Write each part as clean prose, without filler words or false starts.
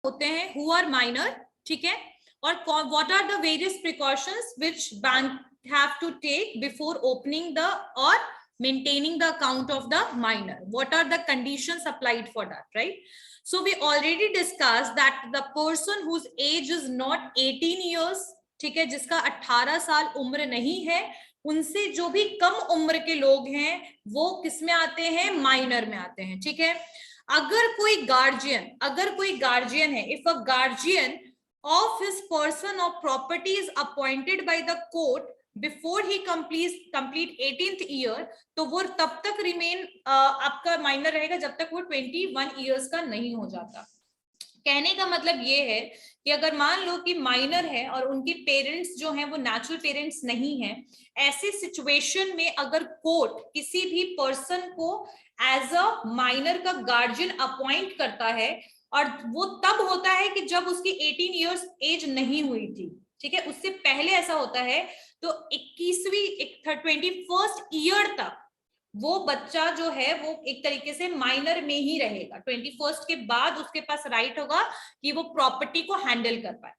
होते हैं who are minor, ठीक है, और what are the various precautions which bank have to take before opening the और maintaining the account of the minor. What are the conditions applied for that, right? So we already discussed that the person whose age is not 18 years, ठीक है, जिसका 18 साल उम्र नहीं है, उनसे जो भी कम उम्र के लोग हैं वो किस में आते हैं, माइनर में आते हैं, ठीक है। अगर कोई गार्जियन है, if a guardian of his person or property is appointed by the court before he complete 18th year, तो वो तब तक रिमेन आपका माइनर रहेगा जब तक वो 21 इयर्स का नहीं हो जाता। कहने का मतलब ये है कि अगर मान लो कि माइनर है और उनके पेरेंट्स जो हैं वो नेचुरल पेरेंट्स नहीं हैं, ऐसे सिचुएशन में अगर कोर्ट किसी भी पर्सन को एज अ माइनर का गार्जियन अपॉइंट करता है, और वो तब होता है कि जब उसकी 18 इयर्स एज नहीं हुई थी, ठीक है, उससे पहले ऐसा होता है, तो 21st ईयर तक वो बच्चा जो है वो एक तरीके से माइनर में ही रहेगा। 21st के बाद उसके पास राइट होगा कि वो प्रॉपर्टी को हैंडल कर पाए।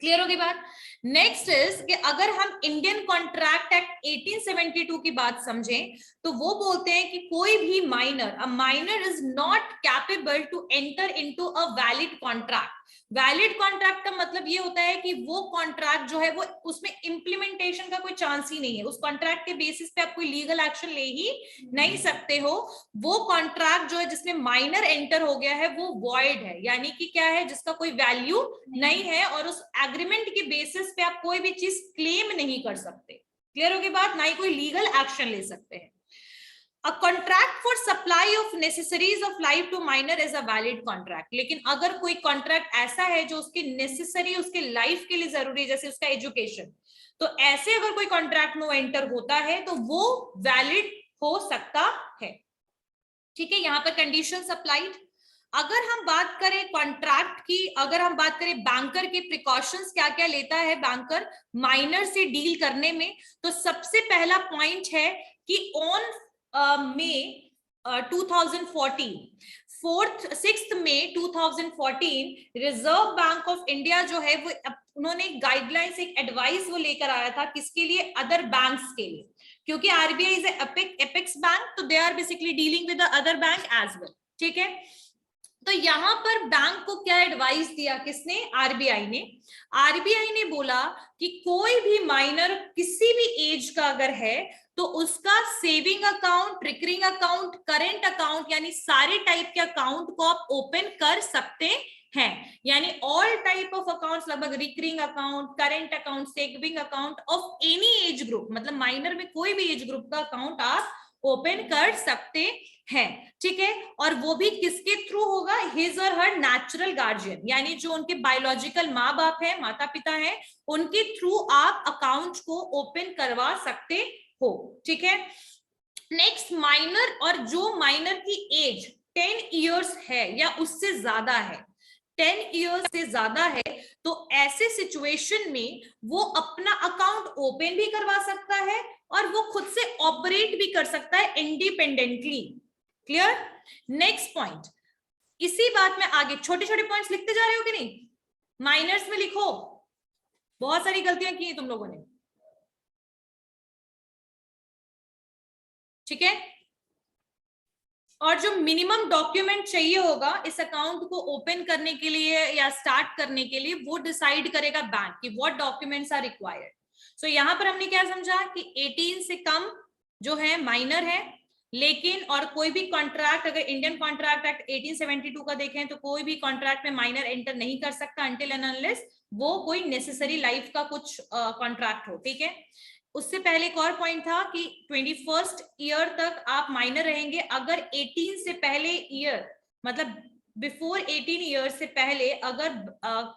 क्लियर होगी बात? नेक्स्ट इज कि अगर हम इंडियन कॉन्ट्रैक्ट एक्ट 1872 की बात समझें तो वो बोलते हैं कि कोई भी minor is not capable to enter into a valid contract. Valid contract का मतलब ये होता है कि वो कॉन्ट्रैक्ट जो है वो उसमें इंप्लीमेंटेशन का कोई चांस ही नहीं है, उस कॉन्ट्रैक्ट के बेसिस पे आप कोई लीगल एक्शन ले ही नहीं सकते हो। वो कॉन्ट्रैक्ट जो है जिसमें माइनर एंटर हो गया है वो वॉइड है, यानी कि क्या है, जिसका कोई वैल्यू नहीं है और उस एग्रीमेंट के बेसिस पे आप कोई भी चीज क्लेम नहीं कर सकते। क्लियर होगी बात? ना ही कोई लीगल एक्शन ले सकते हैं। A contract for supply of necessaries of life to minor is a valid contract. लेकिन अगर कोई कॉन्ट्रैक्ट ऐसा है जो उसकी नेसेसरी उसके लाइफ के लिए जरूरी है, जैसे उसका एजुकेशन, तो ऐसे अगर कोई कॉन्ट्रैक्ट में एंटर होता है तो वो वैलिड हो सकता है, ठीक है। यहाँ पर कंडीशंस अप्लाइड। अगर हम बात करें कॉन्ट्रैक्ट की, अगर हम बात करें बैंकर के प्रिकॉशंस क्या क्या लेता है बैंकर माइनर से डील करने में, तो सबसे पहला पॉइंट है कि on May 2014, 6th May 2014 reserve bank of India जो है वो उन्होंने गाइडलाइंस, एक एडवाइस वो लेकर आया था, किसके लिए, अदर बैंक्स के लिए, क्योंकि आरबीआई इज एपेक्स बैंक, तो they are basically dealing with the other bank as well, ठीक है। तो यहां पर बैंक को क्या एडवाइस दिया, किसने, आरबीआई ने। आरबीआई ने बोला कि कोई भी माइनर किसी भी एज का अगर है तो उसका saving account, recurring account, current account, यानी सारे टाइप के अकाउंट को आप ओपन कर सकते हैं, यानी ऑल टाइप ऑफ अकाउंट्स, लगभग recurring account, current account, saving account of any age group, मतलब माइनर में कोई भी एज ग्रुप का अकाउंट आप ओपन कर सकते हैं, ठीक है। और वो भी किसके थ्रू होगा, हिज और हर नेचुरल गार्जियन, यानी जो उनके बायोलॉजिकल माँ बाप है, माता पिता है, उनके थ्रू आप अकाउंट को ओपन करवा सकते हो, ठीक है। नेक्स्ट, माइनर, और जो माइनर की एज 10 इयर्स है या उससे ज्यादा है, 10 इयर्स से ज्यादा है, तो ऐसे सिचुएशन में वो अपना अकाउंट ओपन भी करवा सकता है और वो खुद से ऑपरेट भी कर सकता है इंडिपेंडेंटली। क्लियर? नेक्स्ट पॉइंट, इसी बात में आगे छोटे छोटे पॉइंट्स लिखते जा रहे हो कि नहीं, माइनर्स में लिखो, बहुत सारी गलतियां की तुम लोगों ने, ठीक है। और जो मिनिमम डॉक्यूमेंट चाहिए होगा इस अकाउंट को ओपन करने के लिए या स्टार्ट करने के लिए, वो डिसाइड करेगा बैंक कि व्हाट डॉक्यूमेंट्स आर रिक्वायर्ड। सो यहां पर हमने क्या समझा कि 18 से कम जो है माइनर है, लेकिन और कोई भी कॉन्ट्रैक्ट, अगर इंडियन कॉन्ट्रैक्ट एक्ट 1872 का देखें तो कोई भी कॉन्ट्रैक्ट में माइनर एंटर नहीं कर सकता अनटिल एंड अनलेस वो कोई नेसेसरी लाइफ का कुछ कॉन्ट्रैक्ट हो, ठीक है। उससे पहले एक और पॉइंट था कि 21st ईयर तक आप माइनर रहेंगे अगर 18 से पहले ईयर, मतलब बिफोर 18 ईयर से पहले अगर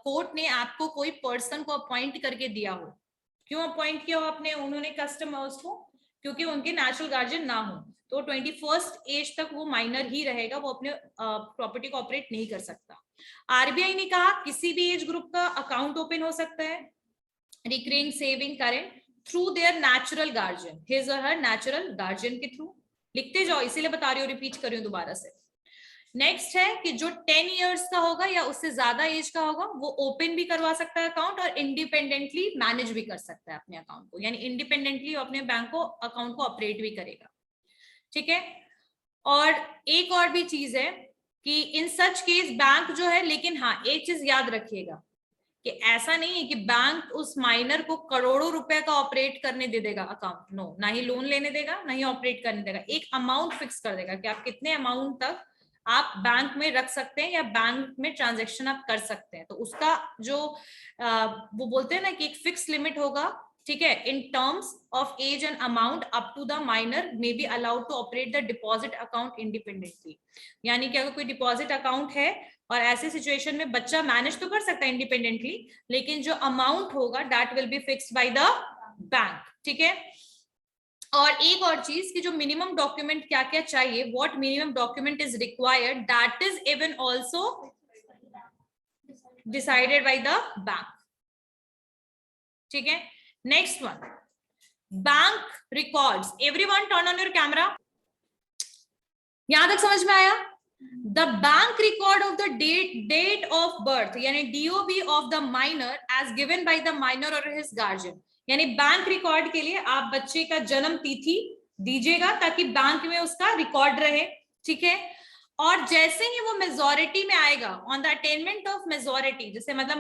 कोर्ट ने आपको कोई पर्सन को अपॉइंट करके दिया हो। क्यों अपॉइंट किया हो आपने, उन्होंने कस्टम उसको, क्योंकि उनके नेचुरल गार्जियन ना हो, तो 21st एज तक वो माइनर ही रहेगा, वो अपने प्रॉपर्टी को ऑपरेट नहीं कर सकता। आरबीआई ने कहा किसी भी एज ग्रुप का अकाउंट ओपन हो सकता है, recurring, saving, current, through their natural guardian, his और हर नेचुरल गार्जियन के थ्रू। लिखते जाओ, इसीलिए बता रही हूँ, रिपीट कर रही हूँ दोबारा से। नेक्स्ट है कि जो 10 इयर्स का होगा या उससे ज्यादा एज का होगा वो ओपन भी करवा सकता है अकाउंट और इंडिपेंडेंटली मैनेज भी कर सकता है अपने अकाउंट को, यानी इंडिपेंडेंटली अपने बैंक को अकाउंट को ऑपरेट भी करेगा। ठीक है, और एक और भी चीज है कि इन सच केस बैंक जो है, लेकिन हाँ एक चीज याद रखिएगा कि ऐसा नहीं है कि बैंक उस माइनर को करोड़ों रुपए का ऑपरेट करने दे देगा अकाउंट, नो, ना ही लोन लेने देगा ना ही ऑपरेट करने देगा। एक अमाउंट फिक्स कर देगा कि आप कितने अमाउंट तक आप बैंक में रख सकते हैं या बैंक में ट्रांजैक्शन आप कर सकते हैं, तो उसका जो वो बोलते हैं ना कि एक फिक्स लिमिट होगा। ठीक है, in terms of age and amount up to the minor may be allowed to operate the deposit account independently, यानी कि अगर कोई डिपॉजिट अकाउंट है और ऐसे सिचुएशन में बच्चा मैनेज तो कर सकता है इंडिपेंडेंटली, लेकिन जो अमाउंट होगा that will be fixed by the bank. ठीक है, और एक और चीज कि जो मिनिमम डॉक्यूमेंट क्या क्या चाहिए, what minimum document is required, that is even also decided by the bank. ठीक है, next one, bank records. Everyone turn on your camera. यहां तक समझ में आया? The bank record of the date of birth यानी DOB of the minor as given by the minor और his guardian, यानी बैंक रिकॉर्ड के लिए आप बच्चे का जन्म तिथि दीजिएगा ताकि बैंक में उसका रिकॉर्ड रहे। ठीक है, और जैसे ही वो मेजोरिटी में आएगा, on the attainment of majority, जैसे मतलब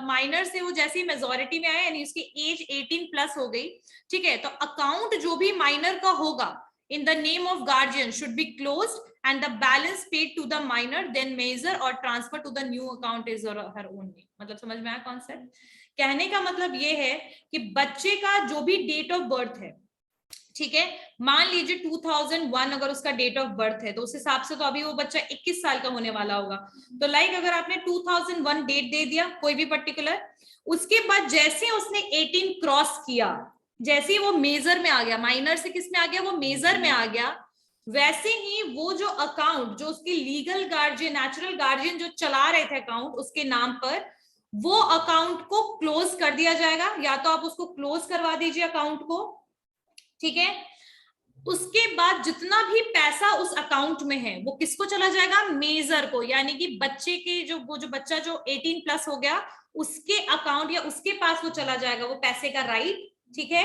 माइनर से वो जैसे ही मेजोरिटी में आया यानी उसकी एज 18+ हो गई, ठीक है, तो अकाउंट जो भी माइनर का होगा in the name of guardian should be closed and the balance paid to the minor then measure or transfer to the new account is or her own name। मतलब समझ में आया कॉन्सेप्ट? कहने का मतलब ये है कि बच्चे का जो भी डेट ऑफ बर्थ है, ठीक है, मान लीजिए 2001 अगर उसका डेट ऑफ बर्थ है तो उस हिसाब से तो अभी वो बच्चा 21 साल का होने वाला होगा, तो लाइक अगर आपने 2001 डेट दे दिया कोई भी पर्टिकुलर, उसके बाद जैसे उसने 18 क्रॉस किया, जैसे ही वो मेजर में आ गया, माइनर से किस में आ गया, वो मेजर में आ गया, वैसे ही वो जो अकाउंट जो उसके लीगल गार्जियन, नेचुरल गार्जियन जो चला रहे थे अकाउंट उसके नाम पर, वो अकाउंट को क्लोज कर दिया जाएगा, या तो आप उसको क्लोज करवा दीजिए अकाउंट को। ठीक है, उसके बाद जितना भी पैसा उस अकाउंट में है वो किसको चला जाएगा, मेजर को, यानी कि बच्चे के जो वो जो बच्चा जो 18+ हो गया उसके अकाउंट या उसके पास वो चला जाएगा वो पैसे का राइट। ठीक है,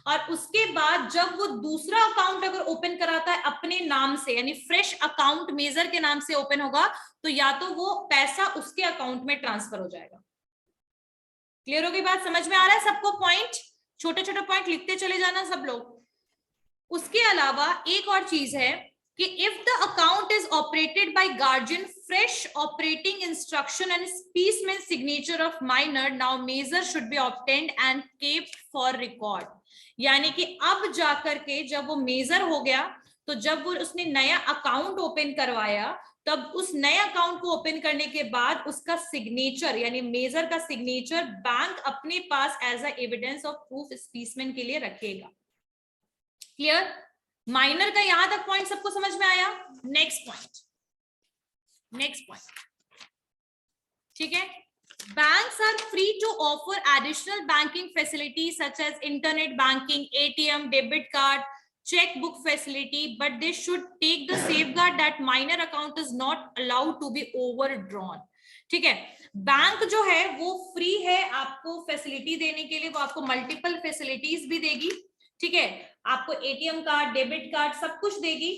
और उसके बाद जब वो दूसरा अकाउंट अगर ओपन कराता है अपने नाम से, यानी फ्रेश अकाउंट मेजर के नाम से ओपन होगा, तो या तो वो पैसा उसके अकाउंट में ट्रांसफर हो जाएगा। क्लियर हो गई बात? समझ में आ रहा है सबको? पॉइंट, छोटे छोटे पॉइंट लिखते चले जाना सब लोग। उसके अलावा एक और चीज है कि if the account is operated by guardian, fresh operating instruction and specimen signature of minor, now major should be obtained and kept for record, यानी कि अब जाकर के जब वो मेजर हो गया तो जब वो उसने नया अकाउंट ओपन करवाया, तब उस नए अकाउंट को ओपन करने के बाद उसका सिग्नेचर यानी मेजर का सिग्नेचर बैंक अपने पास as a evidence of proof specimen के लिए रखेगा। क्लियर? माइनर का यहां तक पॉइंट सबको समझ में आया? नेक्स्ट पॉइंट, ठीक है, banks are free to offer additional banking facilities such as internet banking, ATM, debit card, checkbook facility, but they should take the safeguard that minor account is not allowed to be overdrawn। ठीक है, bank जो है वो free है आपको facility देने के लिए, वो आपको मल्टीपल फैसिलिटीज भी देगी। ठीक है, आपको ATM कार्ड, डेबिट कार्ड सब कुछ देगी,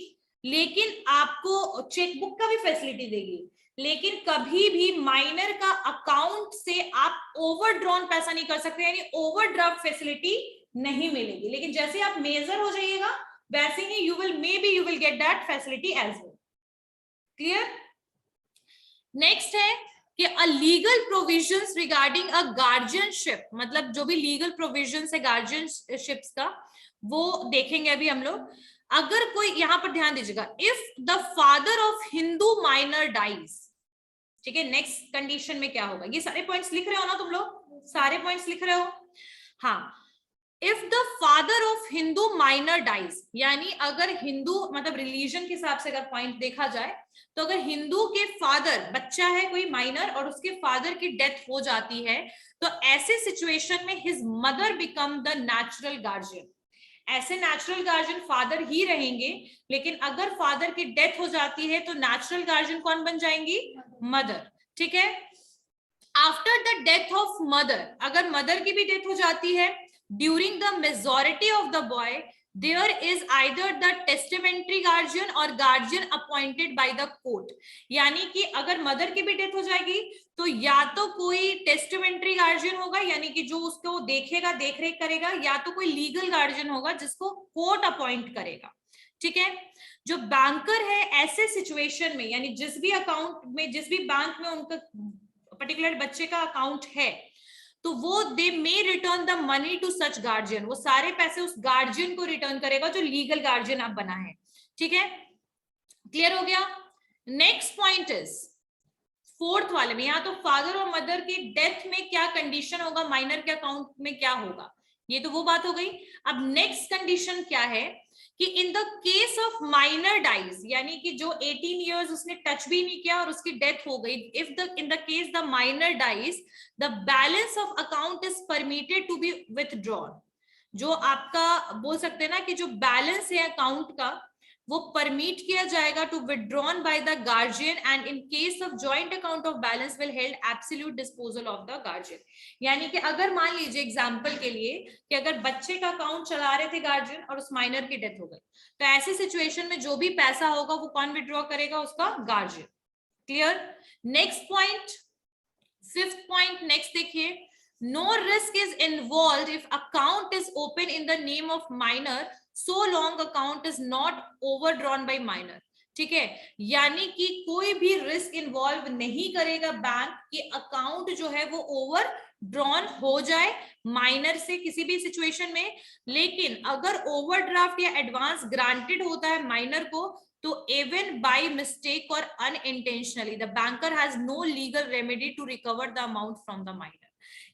लेकिन आपको चेकबुक का भी फैसिलिटी देगी, लेकिन कभी भी माइनर का अकाउंट से आप ओवरड्रॉन पैसा नहीं कर सकते, यानी ओवरड्राफ्ट फैसिलिटी नहीं मिलेगी। लेकिन जैसे आप मेजर हो जाइएगा वैसे ही you will get that facility as well. Clear? Next है कि a legal provisions regarding a guardianship, मतलब जो भी लीगल प्रोविजंस है गार्जियनशिप्स का वो देखेंगे अभी हम लोग। अगर कोई, यहां पर ध्यान दीजिएगा, if the father of Hindu minor dies, ठीक है, नेक्स्ट कंडीशन में क्या होगा, ये सारे पॉइंट्स लिख रहे हो ना तुम लोग, सारे पॉइंट्स लिख रहे हो? हाँ, if the father of Hindu minor dies, यानी अगर हिंदू मतलब रिलीजन के हिसाब से अगर पॉइंट देखा जाए तो अगर हिंदू के फादर, बच्चा है कोई माइनर और उसके फादर की डेथ हो जाती है, तो ऐसे सिचुएशन में his mother become the natural guardian, ऐसे नेचुरल गार्जियन फादर ही रहेंगे, लेकिन अगर फादर की डेथ हो जाती है तो नेचुरल गार्जियन कौन बन जाएंगी? मदर। ठीक है। After the death of mother, अगर मदर की भी डेथ हो जाती है, during the majority of the boy, there is either the testamentary guardian or guardian appointed by the court। यानी कि अगर मदर की भी डेथ हो जाएगी तो या तो कोई टेस्टामेंट्री गार्जियन होगा, यानी कि जो उसको देखेगा, देख रेख करेगा, या तो कोई लीगल गार्जियन होगा जिसको कोर्ट अपॉइंट करेगा। ठीक है। जो बैंकर है ऐसे सिचुएशन में, यानी जिस भी अकाउंट में, जिस भी बैंक में उनका पर्टिकुलर बच्चे का अकाउंट है, तो वो they may return the money to such guardian, वो सारे पैसे उस गार्जियन को रिटर्न करेगा जो लीगल गार्जियन आप बना है। ठीक है, क्लियर हो गया। नेक्स्ट पॉइंट इज फोर्थ वाले में, यहाँ तो फादर और मदर की डेथ में क्या कंडीशन होगा, माइनर के अकाउंट में क्या होगा, ये तो वो बात हो गई। अब नेक्स्ट कंडीशन क्या है कि in the case of minor dies, यानी कि जो 18 इयर्स उसने टच भी नहीं किया और उसकी डेथ हो गई, if the in the case the minor dies, the balance of account is permitted to be withdrawn. जो आपका बोल सकते हैं ना कि जो बैलेंस है अकाउंट का, वो परमिट किया जाएगा to withdrawn by the guardian, and in case of joint account of balance will held absolute disposal of the guardian. यानी कि अगर मान लीजिए एग्जांपल के लिए कि अगर बच्चे का अकाउंट चला रहे थे गार्जियन और उस माइनर की डेथ हो गई, तो ऐसी सिचुएशन में जो भी पैसा होगा वो कौन विथड्रॉ करेगा? उसका guardian. Clear. Next point, fifth point, next देखिए, no risk is involved if account is open in the name of minor so long account is not overdrawn by minor। ठीक है, यानी कि कोई भी रिस्क इन्वॉल्व नहीं करेगा बैंक कि अकाउंट जो है वो ओवर ड्रॉन हो जाए माइनर से किसी भी सिचुएशन में। लेकिन अगर ओवरड्राफ्ट या एडवांस ग्रांटेड होता है माइनर को, तो इवन बाय मिस्टेक और unintentionally the banker has no legal remedy to recover the amount from the minor.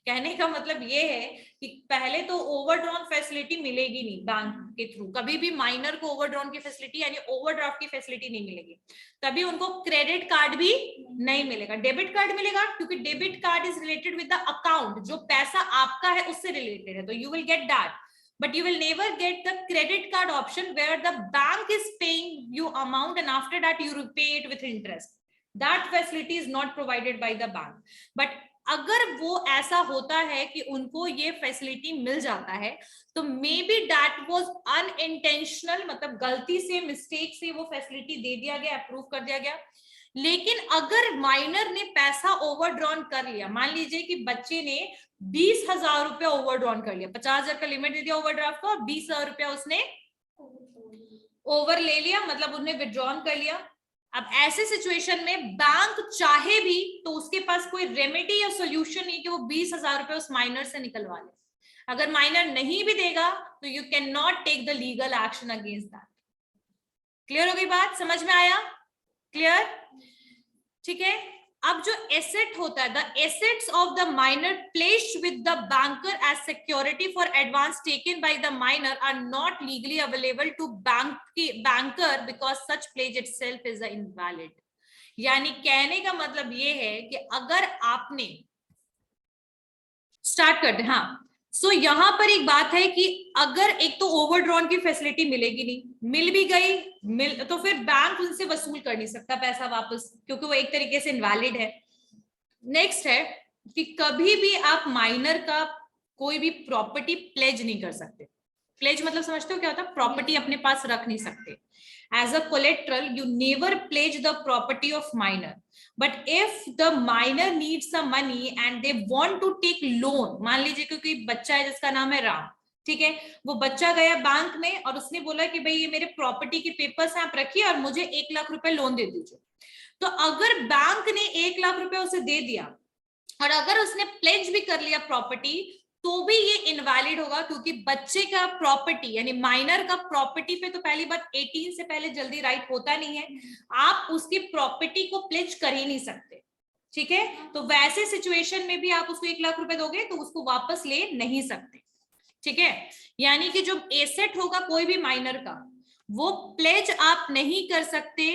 कहने का मतलब ये है कि पहले तो ओवरड्रॉन फैसिलिटी मिलेगी नहीं बैंक के थ्रू, कभी भी माइनर को ओवरड्रॉन की फैसिलिटी यानी ओवरड्राफ्ट की फैसिलिटी नहीं मिलेगी। तभी उनको क्रेडिट कार्ड भी नहीं मिलेगा, डेबिट कार्ड मिलेगा, क्योंकि debit card is related with the account, जो पैसा आपका है उससे रिलेटेड है, तो you will get that, but you will never get the credit card option where the bank is paying you amount and after that you repay it with interest. That facility is not provided by the bank। But अगर वो ऐसा होता है कि उनको ये facility मिल जाता है, तो may be that was unintentional, मतलब गलती से, मिस्टेक से वो फैसिलिटी दे दिया गया, अप्रूव कर दिया गया। लेकिन अगर माइनर ने पैसा ओवरड्रॉन कर लिया, मान लीजिए कि बच्चे ने 20,000 रुपया ओवरड्रॉन कर लिया, 50,000 का लिमिट दे दिया ओवरड्राफ्ट को, और 20,000 रुपया उसने ओवर ले लिया, मतलब उसने विड्रॉन कर लिया। अब ऐसे सिचुएशन में बैंक चाहे भी तो उसके पास कोई रेमेडी या सोल्यूशन नहीं कि वो 20,000 रुपए उस माइनर से निकलवा ले। अगर माइनर नहीं भी देगा तो you can not take the legal action against that. Clear हो गई बात, समझ में आया? क्लियर, ठीक है। अब जो एसेट होता है, the assets of the minor placed with the banker as security for advance taken by the minor are not legally available to banker because such pledge itself is invalid. यानी कहने का मतलब ये है कि अगर आपने स्टार्ट कर दे, हाँ, सो यहां पर एक बात है कि अगर एक तो ओवरड्रॉन की फैसिलिटी मिलेगी नहीं, मिल भी गई तो फिर बैंक उनसे वसूल कर नहीं सकता पैसा वापस, क्योंकि वो एक तरीके से इनवैलिड है। नेक्स्ट है कि कभी भी आप माइनर का कोई भी प्रॉपर्टी प्लेज नहीं कर सकते। प्लेज मतलब समझते हो क्या होता है? प्रॉपर्टी अपने पास रख नहीं सकते। As a collateral, you never pledge the property of minor. But if the minor needs some money and they want to take loan, मान लीजिए क्योंकि बच्चा है जिसका नाम है राम, ठीक है, वो बच्चा गया बैंक में और उसने बोला कि भाई ये मेरे प्रॉपर्टी के पेपर्स आप रखिए और मुझे 1 लाख रुपए लोन दे दीजिए। तो अगर बैंक ने 1 लाख रुपए उसे दे दिया और अगर उसने प्लेज भी कर लिया प्रॉपर्टी, तो भी ये इनवैलिड होगा, क्योंकि बच्चे का प्रॉपर्टी यानी माइनर का प्रॉपर्टी पे तो पहली बात 18 से पहले जल्दी राइट होता नहीं है, आप उसकी प्रॉपर्टी को प्लेज कर ही नहीं सकते। ठीक है, तो वैसे सिचुएशन में भी आप उसको 1 लाख रुपए दोगे तो उसको वापस ले नहीं सकते। ठीक है, यानी कि जो एसेट होगा कोई भी माइनर का, वो प्लेज आप नहीं कर सकते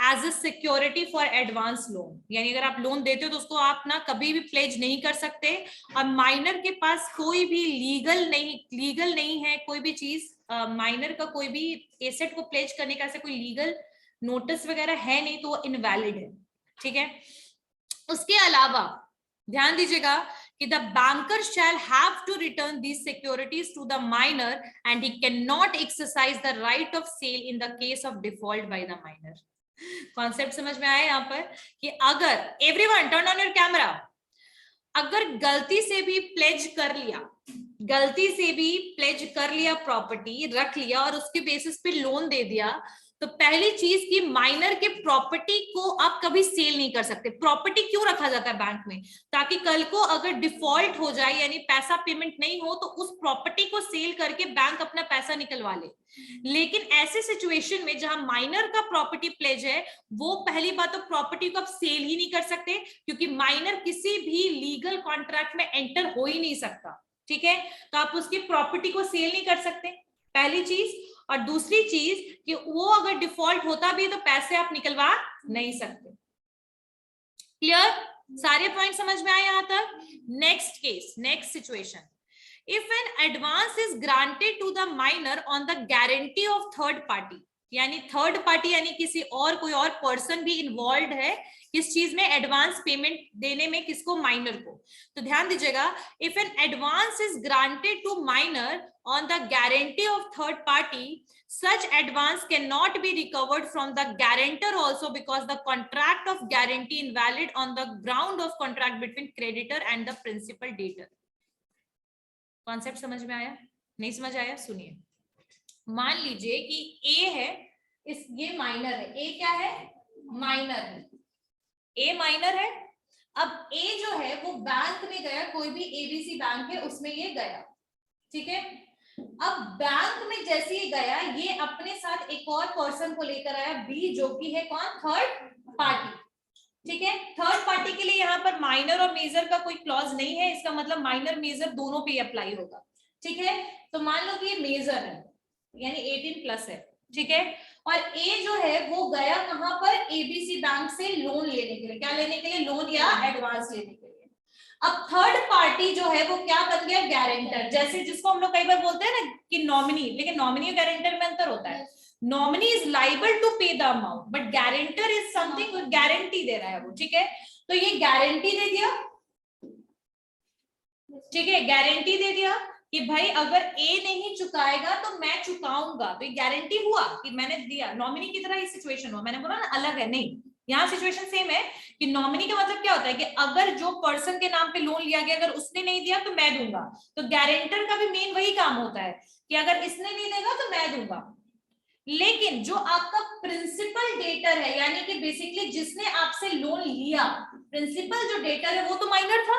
as a security for advance loan. यानी अगर आप लोन देते हो तो उसको आप ना कभी भी प्लेज नहीं कर सकते, और माइनर के पास कोई भी लीगल नहीं है कोई भी चीज माइनर का कोई भी एसेट को प्लेज करने का ऐसा कोई लीगल नोटिस वगैरह है नहीं, तो वो इनवैलिड है, ठीक है। उसके अलावा ध्यान दीजिएगा कि the banker shall have to return these securities to the minor and he can not exercise the right of sale in the case of default by the minor. Concept समझ में आया यहाँ पर कि अगर everyone turn on your camera, अगर गलती से भी प्लेज कर लिया, गलती से भी प्लेज कर लिया, प्रॉपर्टी रख लिया और उसके बेसिस पे लोन दे दिया, तो पहली चीज कि माइनर के प्रॉपर्टी को आप कभी सेल नहीं कर सकते। प्रॉपर्टी क्यों रखा जाता है बैंक में? ताकि कल को अगर डिफॉल्ट हो जाए यानी पैसा पेमेंट नहीं हो तो उस प्रॉपर्टी को सेल करके बैंक अपना पैसा निकलवा ले। लेकिन ऐसे सिचुएशन में जहां माइनर का प्रॉपर्टी प्लेज है, वो पहली बात तो प्रॉपर्टी को आप सेल ही नहीं कर सकते, क्योंकि माइनर किसी भी लीगल कॉन्ट्रैक्ट में एंटर हो ही नहीं सकता, ठीक है। तो आप उसकी प्रॉपर्टी को सेल नहीं कर सकते, पहली चीज। और दूसरी चीज कि वो अगर डिफॉल्ट होता भी है तो पैसे आप निकलवा नहीं सकते। क्लियर? सारे पॉइंट समझ में आए यहां तक? Next case, next situation, if an advance is granted to the minor on the guarantee of third party, यानी थर्ड पार्टी यानी किसी और कोई और पर्सन भी इन्वॉल्व है किस चीज में, एडवांस पेमेंट देने में, किसको, माइनर को। तो ध्यान दीजिएगा, if an advance is granted to minor on the guarantee of third party, such advance cannot be recovered from the guarantor also because the contract of guarantee invalid on the ground of contract between creditor and the principal debtor। Concept समझ में आया? नहीं समझ आया? सुनिए, मान लीजिए कि ए है, ये माइनर है, ए क्या है, माइनर है, ए माइनर है। अब ए जो है वो बैंक में गया, कोई भी एबीसी बैंक है उसमें ये गया, ठीक है। अब बैंक में जैसे ही गया, ये अपने साथ एक और पर्सन को लेकर आया, बी, जो कि है कौन, थर्ड पार्टी, ठीक है। थर्ड पार्टी के लिए यहाँ पर माइनर और मेजर का कोई क्लॉज नहीं है, इसका मतलब माइनर मेजर दोनों पे अप्लाई होगा, ठीक है। तो मान लो कि ये मेजर है यानी 18+ है, ठीक है। और ए जो है वो गया कहां पर, एबीसी बैंक से लोन लेने के लिए। क्या लेने के लिए? लोन या एडवांस लेने के लिए। अब थर्ड पार्टी जो है वो क्या बन गया, गारंटर। जैसे जिसको हम लोग कई बार बोलते हैं ना कि नॉमिनी, लेकिन नॉमिनी और गारंटर में अंतर होता है। Nominee is liable to pay the amount but guarantor is something, guarantee दे रहा है वो, ठीक है। तो ये गारंटी दे दिया, ठीक है, गारंटी दे दिया कि भाई अगर ए नहीं चुकाएगा तो मैं चुकाऊंगा। तो ये गारंटी हुआ कि मैंने दिया। नॉमिनी की तरह ही सिचुएशन हुआ, मैंने बोला ना अलग है, नहीं, यहाँ सिचुएशन सेम है कि नॉमिनी का मतलब क्या होता है कि अगर जो पर्सन के नाम पे लोन लिया गया अगर उसने नहीं दिया तो मैं दूंगा। तो गारंटर का भी मेन वही काम होता है कि अगर इसने नहीं देगा तो मैं दूंगा। लेकिन जो आपका प्रिंसिपल डेटर है, यानी कि बेसिकली जिसने आपसे लोन लिया, प्रिंसिपल जो डेटर है वो तो माइनर था।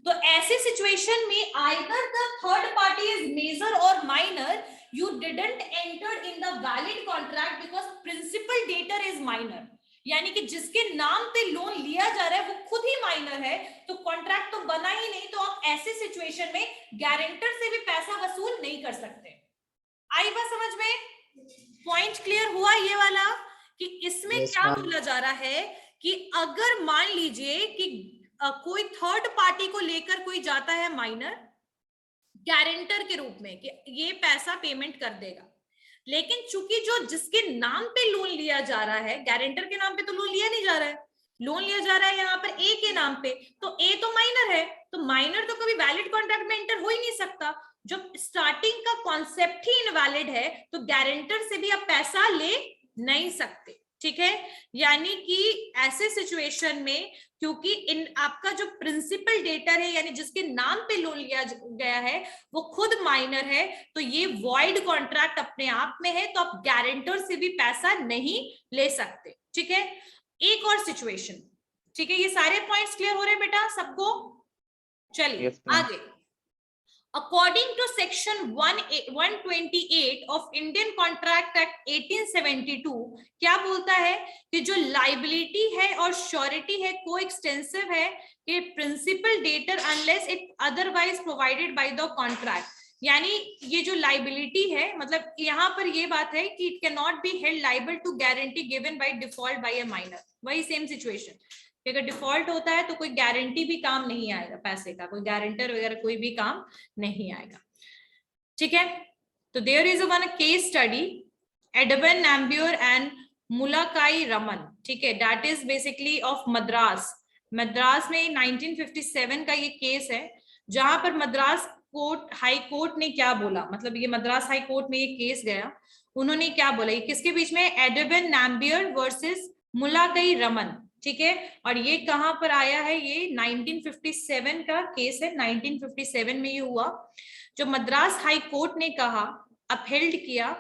तो ऐसे सिचुएशन में either the third party is major और minor, you didn't enter in the valid contract because principal debtor is minor। यानी कि जिसके नाम पे लोन लिया जा रहा है वो खुद ही माइनर है, तो कॉन्ट्रैक्ट तो बना ही नहीं। तो आप ऐसे सिचुएशन में गारंटर से भी पैसा वसूल नहीं कर सकते। आई बात समझ में? पॉइंट क्लियर हुआ ये वाला कि इसमें क्या बोला जा रहा है कि अगर मान लीजिए कि कोई थर्ड पार्टी को लेकर कोई जाता है माइनर गारंटर के रूप में कि ये पैसा पेमेंट कर देगा, लेकिन चूंकि जो जिसके नाम पे लोन लिया जा रहा है, गारंटर के नाम पे तो लोन लिया नहीं जा रहा है, लोन लिया जा रहा है यहाँ पर ए के नाम पे, तो ए तो माइनर है, तो माइनर तो कभी वैलिड कॉन्ट्रैक्ट में एंटर हो ही नहीं सकता। जब स्टार्टिंग का कॉन्सेप्ट ही इनवैलिड है तो गारंटर से भी आप पैसा ले नहीं सकते, ठीक है। यानी कि ऐसे सिचुएशन में क्योंकि इन आपका जो प्रिंसिपल डेटर है यानी जिसके नाम पे लोन लिया गया है वो खुद माइनर है, तो ये वॉइड कॉन्ट्रैक्ट अपने आप में है, तो आप गारंटर से भी पैसा नहीं ले सकते, ठीक है। एक और सिचुएशन, ठीक है, ये सारे पॉइंट्स क्लियर हो रहे हैं बेटा सबको? चलिए आगे। According to section 128 of Indian Contract Act 1872, क्या बोलता है कि जो लाइबिलिटी है और श्योरिटी है को एक्सटेंसिव है कि principal debtor unless it otherwise provided by the contract. यानी ये जो लाइबिलिटी है, मतलब यहाँ पर ये बात है कि it can not be held liable to guarantee given by default by a minor. वही सेम सिचुएशन, अगर डिफॉल्ट होता है तो कोई गारंटी भी काम नहीं आएगा, पैसे का कोई गारंटर वगैरह कोई भी काम नहीं आएगा, ठीक है। तो there is one case study, Edavan Nambiar and Mulakai Raman, ठीक है, that is basically of Madras. Madras में 1957 का ये केस है, जहां पर मद्रास कोर्ट, हाई कोर्ट ने क्या बोला, मतलब ये मद्रास हाई कोर्ट में ये केस गया, उन्होंने क्या बोला, ये किसके बीच में, एडवन नाम्बियर वर्सेस मुलाकाई रमन, ठीक है। और ये कहां पर आया है, ये 1957 का केस है, 1957 में ये हुआ, जो मद्रास हाई कोर्ट ने कहा, अपहेल्ड किया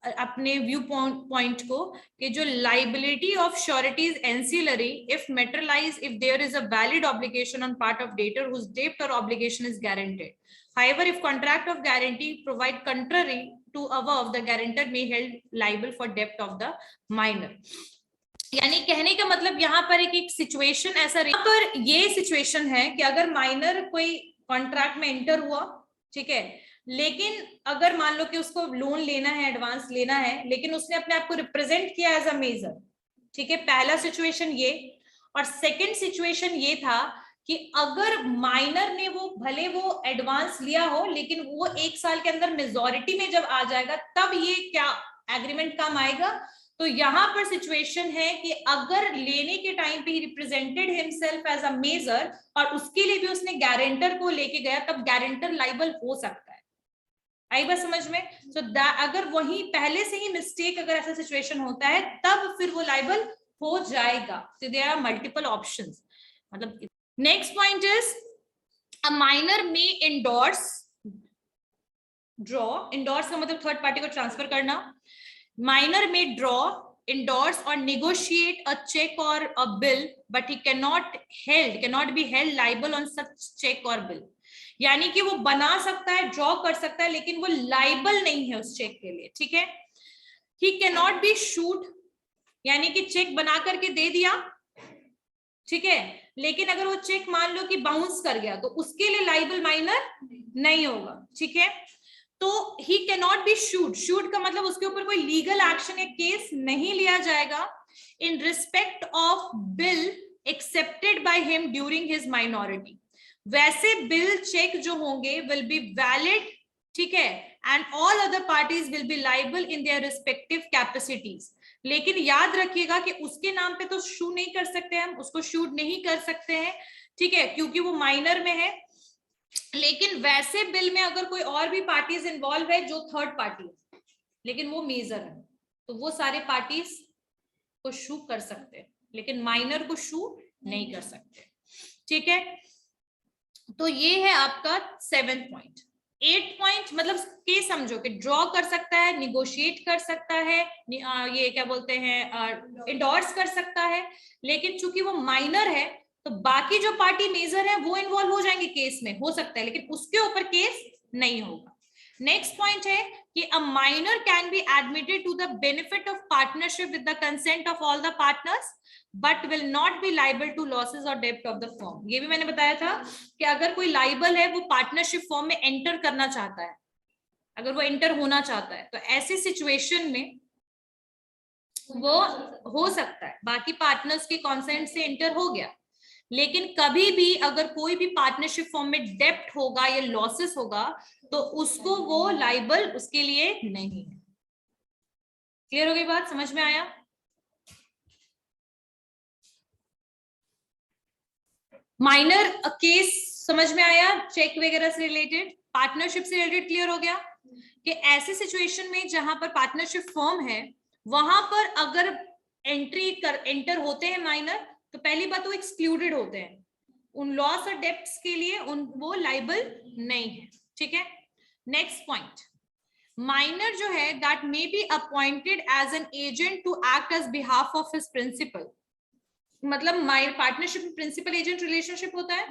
अपने व्यू पॉइंट को, कि जो liability of sureties ancillary if materialise if there is a valid obligation on part of debtor whose डेब्ट और obligation is guaranteed, however if contract of guarantee provide contrary to above, the guarantor may held liable for debt of the minor। यानी कहने का मतलब यहाँ पर एक situation ऐसा, यहाँ पर ये सिचुएशन है कि अगर माइनर कोई कॉन्ट्रैक्ट में एंटर हुआ, ठीक है, लेकिन अगर मान लो कि उसको लोन लेना है, एडवांस लेना है, लेकिन उसने अपने आप को रिप्रेजेंट किया एज अ मेजर, ठीक है, पहला सिचुएशन ये। और सेकंड सिचुएशन ये था कि अगर माइनर ने वो भले वो एडवांस लिया हो, लेकिन वो 1 साल के अंदर मेजॉरिटी में जब आ जाएगा तब ये क्या एग्रीमेंट काम आएगा। तो यहाँ पर सिचुएशन है कि अगर लेने के टाइम पे ही represented himself as a major और उसके लिए भी उसने गारंटर को लेके गया, तब गारंटर लाइबल हो सकता है। आई बात समझ में? तो अगर वही पहले से ही मिस्टेक, अगर ऐसा सिचुएशन होता है, तब फिर वो लाइबल हो जाएगा। तो देयर आर मल्टीपल ऑप्शंस। मतलब next point is a minor may endorse, draw, endorse का मतलब थर्ड पार्टी को ट्रांसफर करना। Minor may draw, endorse or negotiate a check or a bill, but he cannot be held liable on such check or bill। यानी कि वो बना सकता है, ड्रॉ कर सकता है, लेकिन वो लाइबल नहीं है उस चेक के लिए, ठीक है। he cannot be sued, यानी कि चेक बना करके दे दिया, ठीक है, लेकिन अगर वो चेक मान लो कि बाउंस कर गया, तो उसके लिए लाइबल माइनर नहीं होगा, ठीक है। तो ही can not B should, should का मतलब उसके ऊपर कोई लीगल एक्शन या केस नहीं लिया जाएगा in respect of bill accepted by him during his minority. वैसे बिल चेक जो होंगे विल बी वैलिड, ठीक है, and all other parties will be liable in their respective capacities. लेकिन याद रखिएगा कि उसके नाम पे तो शू नहीं कर सकते, हम उसको शूड नहीं कर सकते हैं, ठीक है, क्योंकि वो माइनर में है। लेकिन वैसे बिल में अगर कोई और भी पार्टीज इन्वॉल्व है जो थर्ड पार्टी है, लेकिन वो मेजर है, तो वो सारे पार्टीज को शू कर सकते हैं, लेकिन माइनर को शू नहीं कर सकते, ठीक है। तो ये है आपका 7th पॉइंट। 8th पॉइंट मतलब के समझो कि ड्रॉ कर सकता है, निगोशिएट कर सकता है, ये क्या बोलते हैं, इंडोर्स कर सकता है, लेकिन चूंकि वो माइनर है तो बाकी जो पार्टी मेजर है वो इन्वॉल्व हो जाएंगे केस में, हो सकता है, लेकिन उसके ऊपर केस नहीं होगा। नेक्स्ट पॉइंट है कि a minor can be admitted to the benefit of partnership with the consent of all the partners but will not be liable to losses और डेब्ट ऑफ द फर्म। ये भी मैंने बताया था कि अगर कोई लाइबल है, वो पार्टनरशिप फॉर्म में एंटर करना चाहता है, अगर वो एंटर होना चाहता है, तो ऐसी सिचुएशन में वो हो सकता है, बाकी पार्टनर्स के कॉन्सेंट से एंटर हो गया, लेकिन कभी भी अगर कोई भी पार्टनरशिप फॉर्म में डेब्ट होगा या लॉसेस होगा तो उसको वो लाइबल उसके लिए नहीं है। क्लियर हो गई बात, समझ में आया? माइनर केस समझ में आया, चेक वगैरह से रिलेटेड, पार्टनरशिप से रिलेटेड क्लियर हो गया कि ऐसे सिचुएशन में जहां पर पार्टनरशिप फॉर्म है, वहां पर अगर एंटर होते हैं माइनर, तो पहली बात वो एक्सक्लूडेड होते हैं, उन लॉस और डेब्ट्स के लिए वो लाइबल नहीं है, ठीक है। नेक्स्ट पॉइंट, माइनर जो है that may be appointed as an agent to act as behalf of his principal. मतलब पार्टनरशिप में प्रिंसिपल एजेंट रिलेशनशिप होता है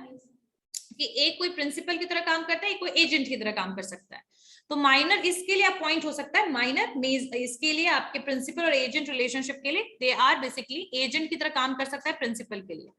कि एक कोई प्रिंसिपल की तरह काम करता है, एक कोई एजेंट की तरह काम कर सकता है, तो माइनर इसके लिए अपॉइंट हो सकता है। माइनर इसके लिए आपके प्रिंसिपल और एजेंट रिलेशनशिप के लिए दे आर बेसिकली एजेंट की तरह काम कर सकता है प्रिंसिपल के लिए।